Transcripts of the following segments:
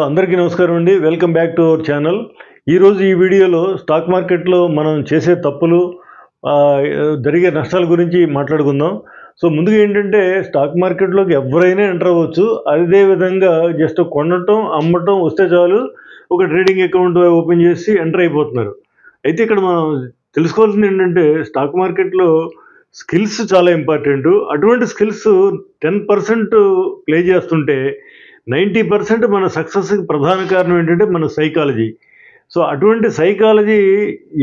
అందరికీ నమస్కారం అండి. Welcome back to our channel. ఈరోజు ఈ వీడియోలో స్టాక్ మార్కెట్లో మనం చేసే తప్పులు, జరిగే నష్టాల గురించి మాట్లాడుకుందాం. సో ముందుగా ఏంటంటే స్టాక్ మార్కెట్లోకి ఎవరైనా ఎంటర్ అవ్వచ్చు. అదే విధంగా జస్ట్ కొనటం, అమ్మటం వస్తే చాలు ఒక ట్రేడింగ్ అకౌంట్ ఓపెన్ చేసి ఎంటర్ అయిపోతున్నారు. అయితే ఇక్కడ మనం తెలుసుకోవాల్సింది ఏంటంటే స్టాక్ మార్కెట్లో స్కిల్స్ చాలా ఇంపార్టెంటు. అటువంటి స్కిల్స్ 10% ప్లే చేస్తుంటే 90% మన సక్సెస్కి ప్రధాన కారణం ఏంటంటే మన సైకాలజీ. సో అటువంటి సైకాలజీ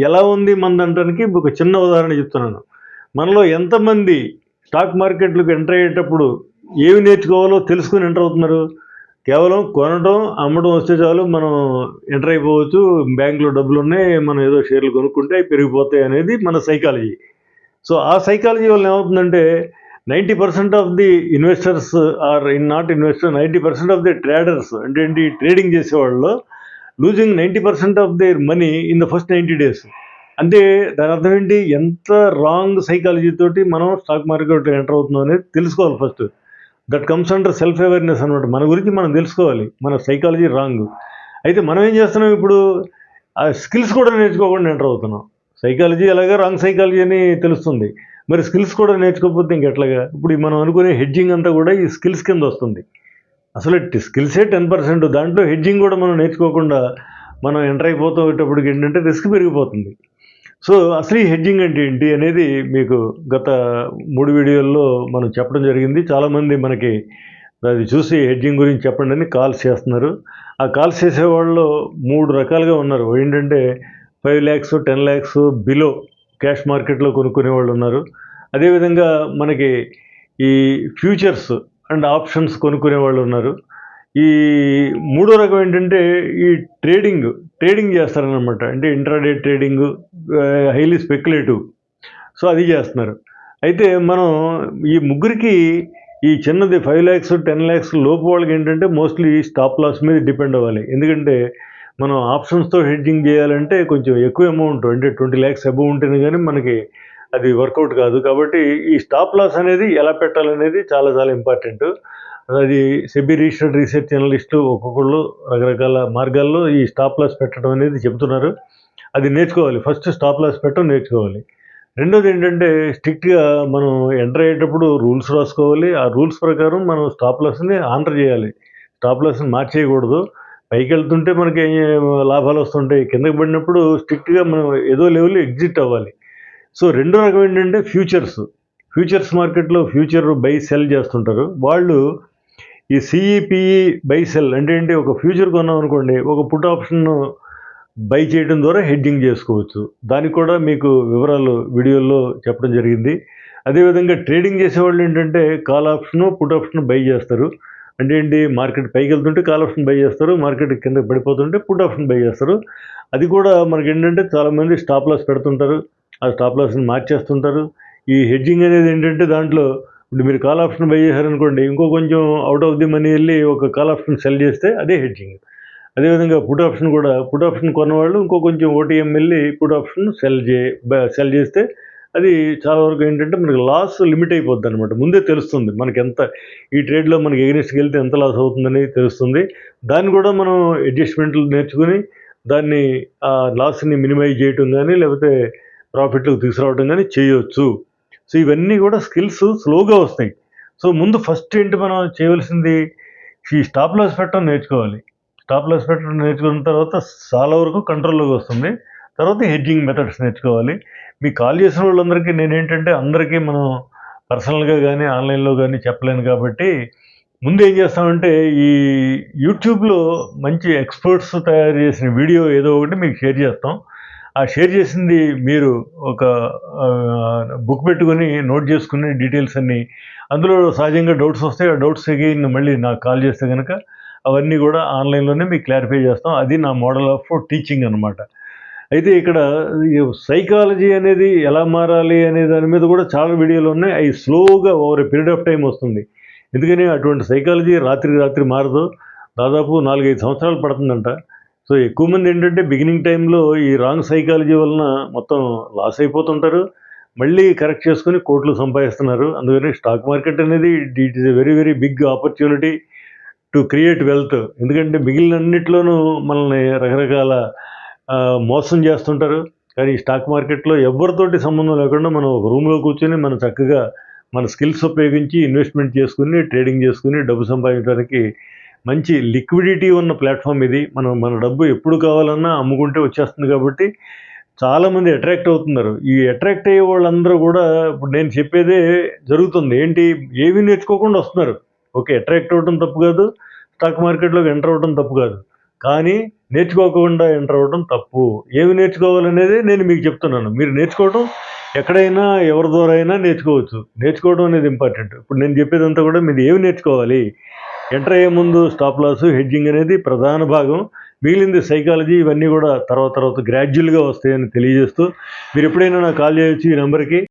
ఎలా ఉంది మనదంటానికి ఒక చిన్న ఉదాహరణ చెప్తున్నాను. మనలో ఎంతమంది స్టాక్ మార్కెట్లకు ఎంటర్ అయ్యేటప్పుడు ఏమి నేర్చుకోవాలో తెలుసుకుని ఎంటర్ అవుతున్నారు? కేవలం కొనడం, అమ్మడం వస్తే చాలు మనం ఎంటర్ అయిపోవచ్చు. బ్యాంకులో డబ్బులు ఉన్నాయి, మనం ఏదో షేర్లు కొనుక్కుంటే అవి పెరిగిపోతాయి అనేది మన సైకాలజీ. సో ఆ సైకాలజీ వల్ల ఏమవుతుందంటే 90% of the investors are not investor, 90% of the traders అంటే ఏంటి, ట్రేడింగ్ చేసేవాళ్ళు losing 90% of their money in the first 90 days. అంటే దాని అర్థం ఏంటి, ఎంత రాంగ్ సైకాలజీ తోటి మనం స్టాక్ మార్కెట్లో ఎంటర్ అవుతున్నాం అనేది తెలుసుకోవాలి first. That comes under self awareness అనమాట. మన గురించి మనం తెలుసుకోవాలి, మన సైకాలజీ రాంగ్. అయితే మనం ఏం చేస్తున్నాం ఇప్పుడు, ఆ స్కిల్స్ కూడా నేర్చుకోకుండా ఎంటర్ అవుతున్నాం. సైకాలజీ ఎలాగా రాంగ్ సైకాలజీ అని తెలుస్తుంది, మరి స్కిల్స్ కూడా నేర్చుకోకపోతే ఇంకెట్లాగా? ఇప్పుడు మనం అనుకునే హెడ్జింగ్ అంతా కూడా ఈ స్కిల్స్ కింద వస్తుంది. అసలు స్కిల్సే 10%, దాంట్లో హెడ్జింగ్ కూడా మనం నేర్చుకోకుండా మనం ఎంటర్ అయిపోయేటప్పటికి ఏంటంటే రిస్క్ పెరిగిపోతుంది. సో అసలు ఈ హెడ్జింగ్ అంటే ఏంటి అనేది మీకు గత 3 వీడియోల్లో మనం చెప్పడం జరిగింది. చాలామంది మనకి అది చూసి హెడ్జింగ్ గురించి చెప్పండి అని కాల్స్ చేస్తున్నారు. ఆ కాల్స్ చేసేవాళ్ళు 3 రకాలుగా ఉన్నారు. ఏంటంటే 5 lakhs 10 lakhs బిలో క్యాష్ మార్కెట్లో కొనుక్కునే వాళ్ళు ఉన్నారు. అదేవిధంగా మనకి ఈ ఫ్యూచర్స్ అండ్ ఆప్షన్స్ కొనుక్కునే వాళ్ళు ఉన్నారు. ఈ మూడో రకం ఏంటంటే ఈ ట్రేడింగ్ చేస్తారనమాట. అంటే intraday trading, highly speculative. So అది చేస్తున్నారు. అయితే మనం ఈ ముగ్గురికి ఈ చిన్నది 5 lakhs 10 lakhs లోపు వాళ్ళకి ఏంటంటే మోస్ట్లీ స్టాప్ లాస్ మీద డిపెండ్ అవ్వాలి. ఎందుకంటే మనం ఆప్షన్స్తో హెడ్జింగ్ చేయాలంటే కొంచెం ఎక్కువ అమౌంట్, అంటే 20 lakhs అబవ్ ఉంటేనే కానీ మనకి అది వర్కౌట్ కాదు. కాబట్టి ఈ స్టాప్ లాస్ అనేది ఎలా పెట్టాలనేది చాలా చాలా ఇంపార్టెంట్. అది సెబీ రిజిస్టర్డ్ రీసెర్చ్ అనలిస్టు ఒక్కొక్కళ్ళు రకరకాల మార్గాల్లో ఈ స్టాప్ లాస్ పెట్టడం అనేది చెబుతున్నారు. అది నేర్చుకోవాలి. ఫస్ట్ స్టాప్ లాస్ పెట్టడం నేర్చుకోవాలి. రెండోది ఏంటంటే స్ట్రిక్ట్గా మనం ఎంటర్ అయ్యేటప్పుడు రూల్స్ రాసుకోవాలి. ఆ రూల్స్ ప్రకారం మనం స్టాప్ లాస్ని ఆనర్ చేయాలి. స్టాప్ లాస్ని మార్చేయకూడదు. పైకి వెళ్తుంటే మనకి లాభాలు వస్తుంటాయి, కిందకి పడినప్పుడు స్ట్రిక్ట్గా మనం ఏదో లెవెల్లో ఎగ్జిట్ అవ్వాలి. సో రెండో రకం ఏంటంటే ఫ్యూచర్స్ మార్కెట్లో ఫ్యూచర్ బై సెల్ చేస్తుంటారు వాళ్ళు. ఈ సిఈపిఈ బై సెల్ అంటే ఏంటి, ఒక ఫ్యూచర్ కొన్నాం అనుకోండి, ఒక పుట్ ఆప్షన్ బై చేయడం ద్వారా హెడ్జింగ్ చేసుకోవచ్చు. దానికి కూడా మీకు వివరాలు వీడియోలో చెప్పడం జరిగింది. అదేవిధంగా ట్రేడింగ్ చేసేవాళ్ళు ఏంటంటే call option, put option by చేస్తారు. అంటే ఏంటి, మార్కెట్ పైకి వెళ్తుంటే కాల్ ఆప్షన్ బై చేస్తారు, మార్కెట్ కింద పడిపోతుంటే పుట్ ఆప్షన్ బై చేస్తారు. అది కూడా మనకి ఏంటంటే చాలామంది స్టాప్ లాస్ పెడుతుంటారు, ఆ స్టాప్ లాస్ని మార్చేస్తుంటారు. ఈ హెడ్జింగ్ అనేది ఏంటంటే దాంట్లో ఇప్పుడు మీరు కాల్ ఆప్షన్ బై చేశారనుకోండి, ఇంకో కొంచెం అవుట్ ఆఫ్ ది మనీ వెళ్ళి ఒక కాల్ ఆప్షన్ సెల్ చేస్తే అదే హెడ్జింగ్. అదేవిధంగా పుట్ ఆప్షన్ కొన్నవాళ్ళు ఇంకో కొంచెం ఓటీఎం వెళ్ళి పుట్ ఆప్షన్ సెల్ చేస్తే అది చాలా వరకు ఏంటంటే మనకి లాస్ లిమిట్ అయిపోద్ది అనమాట. ముందే తెలుస్తుంది మనకి ఎంత, ఈ ట్రేడ్లో మనకి ఎగనిస్ట్కి వెళ్తే ఎంత లాస్ అవుతుందని తెలుస్తుంది. దాన్ని కూడా మనం అడ్జస్ట్మెంట్లు నేర్చుకుని దాన్ని ఆ లాస్ని మినిమైజ్ చేయటం కానీ లేకపోతే ప్రాఫిట్లకు తీసుకురావడం కానీ చేయొచ్చు. సో ఇవన్నీ కూడా స్కిల్స్ స్లోగా వస్తాయి. సో ముందు ఫస్ట్ ఏంటి మనం చేయవలసింది, ఈ స్టాప్ లాస్ పెట్టడం నేర్చుకోవాలి. స్టాప్ లాస్ పెట్టడం నేర్చుకున్న తర్వాత చాలా వరకు కంట్రోల్లోకి వస్తుంది. తర్వాత హెడ్జింగ్ మెథడ్స్ నేర్చుకోవాలి. మీకు కాల్ చేసిన వాళ్ళందరికీ నేనేంటంటే అందరికీ మనం పర్సనల్గా కానీ ఆన్లైన్లో కానీ చెప్పలేను కాబట్టి ముందు ఏం చేస్తామంటే ఈ యూట్యూబ్లో మంచి ఎక్స్పర్ట్స్ తయారు చేసిన వీడియో ఏదో ఒకటి మీకు షేర్ చేస్తాం. ఆ షేర్ చేసింది మీరు ఒక బుక్ పెట్టుకొని నోట్ చేసుకుని డీటెయిల్స్ అన్నీ, అందులో సహజంగా డౌట్స్ వస్తాయి. ఆ డౌట్స్ అగైన్ మళ్ళీ నాకు కాల్ చేస్తే కనుక అవన్నీ కూడా ఆన్లైన్లోనే మీకు క్లారిఫై చేస్తాం. అది నా మోడల్ ఆఫ్ టీచింగ్ అనమాట. అయితే ఇక్కడ సైకాలజీ అనేది ఎలా మారాలి అనే దాని మీద కూడా చాలా వీడియోలు ఉన్నాయి. అవి స్లోగా over a period of time వస్తుంది. ఎందుకని అటువంటి సైకాలజీ రాత్రి మారదు. దాదాపు 4-5 సంవత్సరాలు పడుతుందంట. సో ఎక్కువ మంది ఏంటంటే బిగినింగ్ టైంలో ఈ రాంగ్ సైకాలజీ వలన మొత్తం లాస్ అయిపోతుంటారు. మళ్ళీ కరెక్ట్ చేసుకొని కోట్లు సంపాదిస్తున్నారు. అందుకని స్టాక్ మార్కెట్ అనేది it is a very very big opportunity. To create wealth. ఎందుకంటే మిగిలినన్నిట్లోనూ మనల్ని రకరకాల మోసం చేస్తుంటారు. కానీ ఈ స్టాక్ మార్కెట్లో ఎవరితోటి సంబంధం లేకుండా మనం ఒక రూమ్లో కూర్చొని మనం చక్కగా మన స్కిల్స్ ఉపయోగించి ఇన్వెస్ట్మెంట్ చేసుకుని ట్రేడింగ్ చేసుకుని డబ్బు సంపాదించడానికి మంచి లిక్విడిటీ ఉన్న ప్లాట్ఫామ్ ఇది. మన డబ్బు ఎప్పుడు కావాలన్నా అమ్ముకుంటే వచ్చేస్తుంది కాబట్టి చాలామంది అట్రాక్ట్ అవుతున్నారు. ఈ అట్రాక్ట్ అయ్యే వాళ్ళందరూ కూడా ఇప్పుడు నేను చెప్పేదే జరుగుతుంది. ఏంటి, ఏమీ నేర్చుకోకుండా వస్తున్నారు. ఓకే, అట్రాక్ట్ అవ్వడం తప్పు కాదు, స్టాక్ మార్కెట్లోకి ఎంటర్ అవ్వడం తప్పు కాదు, కానీ నేర్చుకోకుండా ఎంటర్ అవ్వడం తప్పు. ఏమి నేర్చుకోవాలనేది నేను మీకు చెప్తున్నాను. మీరు నేర్చుకోవడం ఎక్కడైనా ఎవరి ద్వారా అయినా నేర్చుకోవచ్చు. నేర్చుకోవడం అనేది ఇంపార్టెంట్. ఇప్పుడు నేను చెప్పేదంతా కూడా మీరు ఏమి నేర్చుకోవాలి, ఎంటర్ అయ్యే ముందు స్టాప్ లాస్, హెడ్జింగ్ అనేది ప్రధాన భాగం. మిగిలింది సైకాలజీ, ఇవన్నీ కూడా తర్వాత గ్రాడ్యువల్గా వస్తాయని తెలియజేస్తూ మీరు ఎప్పుడైనా నాకు కాల్ చేయొచ్చు ఈ నెంబర్కి.